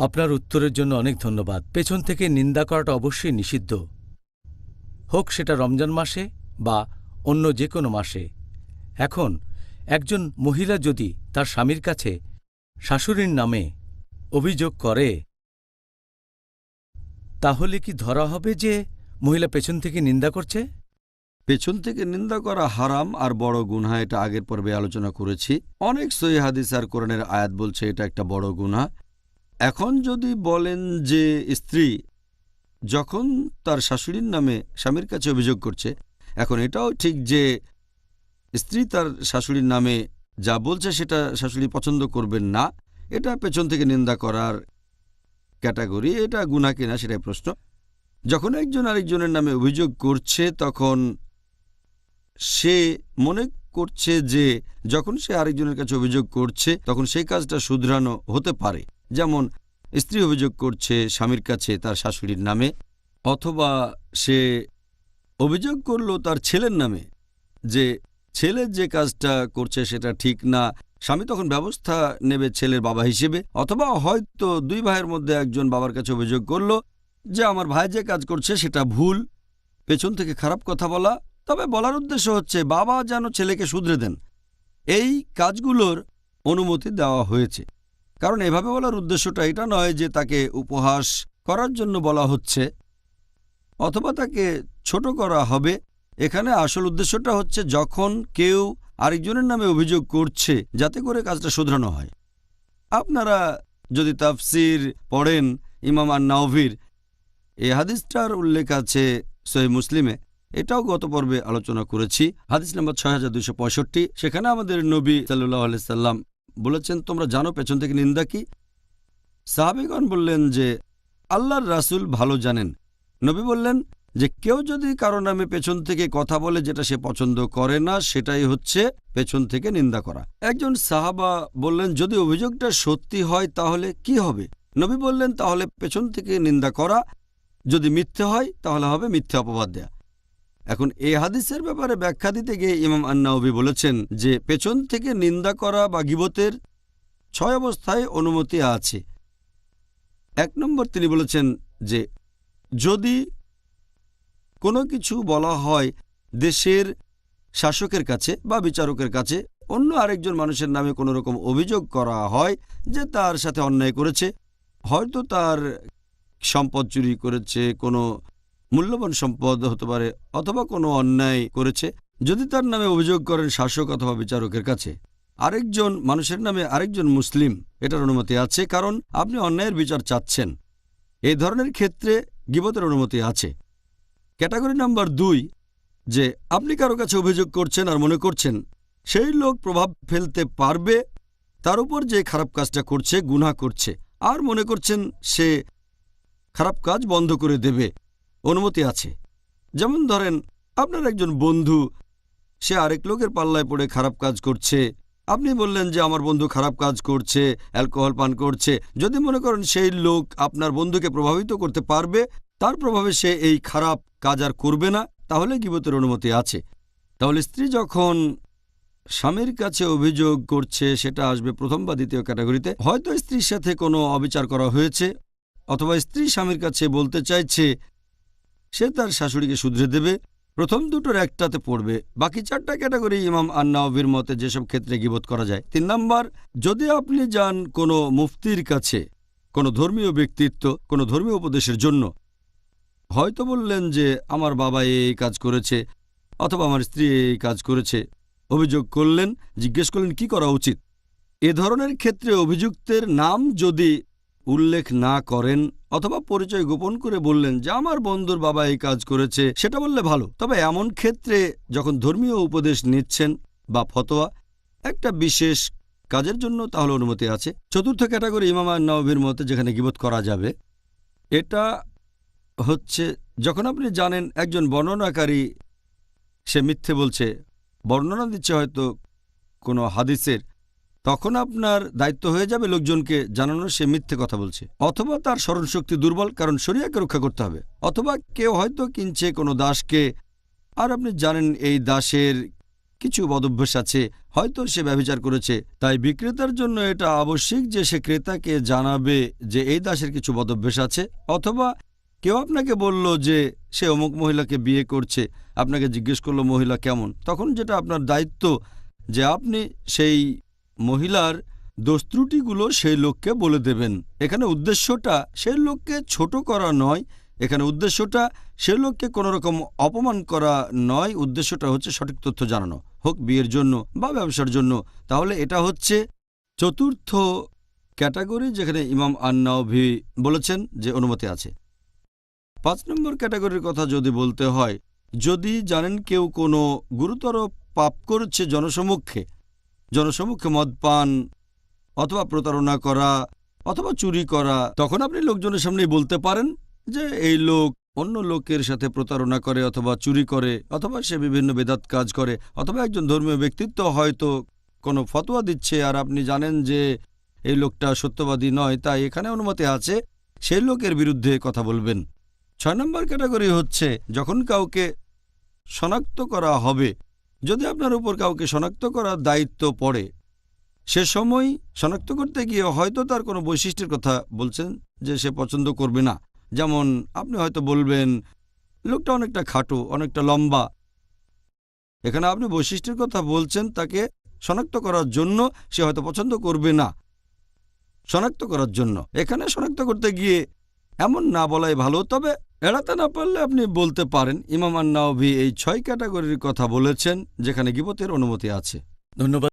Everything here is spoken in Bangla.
আপনার উত্তরের জন্য অনেক ধন্যবাদ। পেছন থেকে নিন্দা করাটা অবশ্যই নিষিদ্ধ, হোক সেটা রমজান মাসে বা অন্য যে কোনো মাসে। এখন একজন মহিলা যদি তার স্বামীর কাছে শাশুড়ির নামে অভিযোগ করে, তাহলে কি ধরা হবে যে মহিলা পেছন থেকে নিন্দা করছে? পেছন থেকে নিন্দা করা হারাম আর বড় গুনাহ, এটা আগের পর্বে আলোচনা করেছি। অনেক সহিহ হাদিস আর কোরআনের আয়াত বলছে এটা একটা বড় গুনাহ। এখন যদি বলেন যে স্ত্রী যখন তার শাশুড়ির নামে স্বামীর কাছে অভিযোগ করছে, এখন এটাও ঠিক যে স্ত্রী তার শাশুড়ির নামে যা বলছে সেটা শাশুড়ি পছন্দ করবেন না, এটা পেছন থেকে নিন্দা করার ক্যাটাগরি। এটা গুনাহ কিনা সেটাই প্রশ্ন। যখন একজন আরেকজনের নামে অভিযোগ করছে, তখন সে মনে করছে যে যখন সে আরেকজনের কাছে অভিযোগ করছে তখন সেই কাজটা শুধরানো হতে পারে। যেমন স্ত্রী অভিযোগ করছে স্বামীর কাছে তার শাশুড়ির নামে, অথবা সে অভিযোগ করলো তার ছেলের নামে যে ছেলে যে কাজটা করছে সেটা ঠিক না। স্বামী তখন ব্যবস্থা নেবে ছেলের বাবা হিসেবে। অথবা হয়তো দুই ভাইয়ের মধ্যে একজন বাবার কাছে অভিযোগ করলো যে আমার ভাই যে কাজ করছে সেটা ভুল, পেছন থেকে খারাপ কথা বলা। তবে বলার উদ্দেশ্য হচ্ছে বাবা যেন ছেলেকে শুধরে দেন। এই কাজগুলোর অনুমতি দেওয়া হয়েছে, কারণ এভাবে বলার উদ্দেশ্যটা এটা নয় যে তাকে উপহাস করার জন্য বলা হচ্ছে অথবা তাকে ছোট করা হবে। এখানে আসল উদ্দেশ্যটা হচ্ছে যখন কেউ আরেকজনের নামে অভিযোগ করছে যাতে করে কাজটা শুধরানো হয়। আপনারা যদি তাফসির পড়েন ইমাম আন-নাওয়ির, এই হাদিসটার উল্লেখ আছে সহিহ মুসলিমে, এটাও গত পর্বে আলোচনা করেছি, হাদিস নম্বর 6265। সেখানে আমাদের নবী সাল্লাল্লাহু আলাইহি সাল্লাম বলেছেন, তোমরা জানো পেছন থেকে নিন্দা কি? সাহাবীগণ বললেন যে আল্লাহর রাসূল ভালো জানেন। নবী বললেন যে কেউ যদি কারো নামে পেছন থেকে কথা বলে যেটা সে পছন্দ করে না, সেটাই হচ্ছে পেছন থেকে নিন্দা করা। একজন সাহাবা বললেন, যদি অভিযোগটা সত্যি হয় তাহলে কি হবে? নবী বললেন, তাহলে পেছন থেকে নিন্দা করা, যদি মিথ্যে হয় তাহলে হবে মিথ্যে অপবাদ দেয়া। এখন এই হাদিসের ব্যাপারে ব্যাখ্যা দিতে গিয়ে ইমাম আন-নাওয়ি বলেছেন যে পেছন থেকে নিন্দা করা বা গীবতের 6 অবস্থায় অনুমতি আছে। 1 নম্বর তিনি বলেছেন যে যদি কোনো কিছু বলা হয় দেশের শাসকের কাছে বা বিচারকের কাছে, অন্য আরেকজন মানুষের নামে কোনো রকম অভিযোগ করা হয় যে তার সাথে অন্যায় করেছে, হয়তো তার সম্পদ চুরি করেছে, কোনো মূল্যবান সম্পদ হতে পারে, অথবা কোনো অন্যায় করেছে, যদি তার নামে অভিযোগ করেন শাসক অথবা বিচারকের কাছে আরেকজন মানুষের নামে আরেকজন মুসলিম, এটার অনুমতি আছে, কারণ আপনি অন্যায়ের বিচার চাচ্ছেন। এই ধরনের ক্ষেত্রে গীবতের অনুমতি আছে। ক্যাটাগরি নাম্বার 2, যে আপনি কারো কাছে অভিযোগ করছেন আর মনে করছেন সেই লোক প্রভাব ফেলতে পারবে তার উপর যে খারাপ কাজটা করছে, গুনাহ করছে, আর মনে করছেন সে খারাপ কাজ বন্ধ করে দেবে, অনুমতি আছে। যেমন ধরেন আপনার একজন বন্ধু, সে আরেক লোকের পাল্লায় পড়ে খারাপ কাজ করছে, আপনি বললেন যে আমার বন্ধু খারাপ কাজ করছে, অ্যালকোহল পান করছে। যদি মনে করেন সেই লোক আপনার বন্ধুকে প্রভাবিত করতে পারবে, তার প্রভাবে সে এই খারাপ কাজ আর করবে না, তাহলে গীবতের অনুমতি আছে। তাহলে স্ত্রী যখন স্বামীর কাছে অভিযোগ করছে, সেটা আসবে প্রথম বা দ্বিতীয় ক্যাটাগরিতে। হয়তো স্ত্রীর সাথে কোনো অবিচার করা হয়েছে, অথবা স্ত্রী স্বামীর কাছে বলতে চাইছে সে তার শাশুড়িকে শুধরে দেবে, প্রথম দুটোর একটাতে পড়বে। বাকি 4টা ক্যাটাগরি ইমাম আন-নাওয়ির মতে যেসব ক্ষেত্রে গীবত করা যায়। 3 নাম্বার, যদি আপনি যান কোনো মুফতির কাছে, কোনো ধর্মীয় ব্যক্তিত্ব, কোনো ধর্মীয় উপদেশের জন্য, হয়তো বললেন যে আমার বাবা এই কাজ করেছে অথবা আমার স্ত্রী এই কাজ করেছে, অভিযোগ করলেন, জিজ্ঞেস করলেন কি করা উচিত। এ ধরনের ক্ষেত্রে অভিযুক্তের নাম যদি উল্লেখ না করেন অথবা পরিচয় গোপন করে বললেন যে আমার বন্ধুর বাবা এই কাজ করেছে, সেটা বললে ভালো। তবে এমন ক্ষেত্রে যখন ধর্মীয় উপদেশ নিচ্ছেন বা ফতোয়া একটা বিশেষ কাজের জন্য, তাহলে অনুমতি আছে। 4র্থ ক্যাটাগরি ইমাম আন-নাওয়ির মতে যেখানে গীবত করা যাবে, এটা হচ্ছে যখন আপনি জানেন একজন বর্ণনাকারী সে মিথ্যে বলছে, বর্ণনা দিচ্ছে হয়তো কোনো হাদিসের, তখন আপনার দায়িত্ব হয়ে যাবে লোকজনকে জানানো সে মিথ্যে কথা বলছে, অথবা তার স্মরণশক্তি দুর্বল, কারণ শরিয়াকে রক্ষা করতে হবে। অথবা কেউ হয়তো কিনছে কোনো দাসকে, আর আপনি জানেন এই দাসের কিছু বদভ্যাস আছে, হয়তো সে ব্যভিচার করেছে। তাই বিক্রেতার জন্য এটা আবশ্যিক যে সে ক্রেতাকে জানাবে যে এই দাসের কিছু বদভ্যাস আছে। অথবা কেউ আপনাকে বলল যে সে অমুক মহিলাকে বিয়ে করছে, আপনাকে জিজ্ঞেস করলো মহিলা কেমন, তখন যেটা আপনার দায়িত্ব যে আপনি সেই মহিলার দোষ ত্রুটিগুলো সেই লোককে বলে দেবেন। এখানে উদ্দেশ্যটা সেই লোককে ছোট করা নয়, এখানে উদ্দেশ্যটা সে লোককে কোনো রকম অপমান করা নয়, উদ্দেশ্যটা হচ্ছে সঠিক তথ্য জানানো, হোক বিয়ের জন্য বা ব্যবসার জন্য। তাহলে এটা হচ্ছে চতুর্থ ক্যাটাগরি যেখানে ইমাম আন-নাওভি বলেছেন যে অনুমতি আছে। 5 নম্বর ক্যাটাগরির কথা যদি বলতে হয়, যদি জানেন কেউ কোনো গুরুতর পাপ করছে জনসমক্ষে মদ পান অথবা প্রতারণা করা অথবা চুরি করা, তখন আপনি লোকজনের সামনেই বলতে পারেন যে এই লোক অন্য লোকের সাথে প্রতারণা করে অথবা চুরি করে অথবা সে বিভিন্ন বেদাত কাজ করে অথবা একজন ধর্মীয় ব্যক্তিত্ব হয়তো কোনো ফতোয়া দিচ্ছে আর আপনি জানেন যে এই লোকটা সত্যবাদী নয়, তাই এখানে অনুমতি আছে সেই লোকের বিরুদ্ধে কথা বলবেন। 6 নম্বর ক্যাটাগরি হচ্ছে যখন কাউকে শনাক্ত করা হবে, যদি আপনার উপর কাউকে শনাক্ত করার দায়িত্ব পড়ে, সে সময় শনাক্ত করতে গিয়ে হয়তো তার কোনো বৈশিষ্ট্যের কথা বলছেন যে সে পছন্দ করবে না। যেমন আপনি হয়তো বলবেন লোকটা অনেকটা খাটো, অনেকটা লম্বা। এখানে আপনি বৈশিষ্ট্যের কথা বলছেন তাকে শনাক্ত করার জন্য, সে হয়তো পছন্দ করবে না শনাক্ত করার জন্য। এখানে শনাক্ত করতে গিয়ে এমন না বলাই ভালো, তবে এড়াতে না পারলে আপনি বলতে পারেন। ইমাম আন-নাওভি এই 6 ক্যাটাগরির কথা বলেছেন যেখানে গীবতের অনুমতি আছে। ধন্যবাদ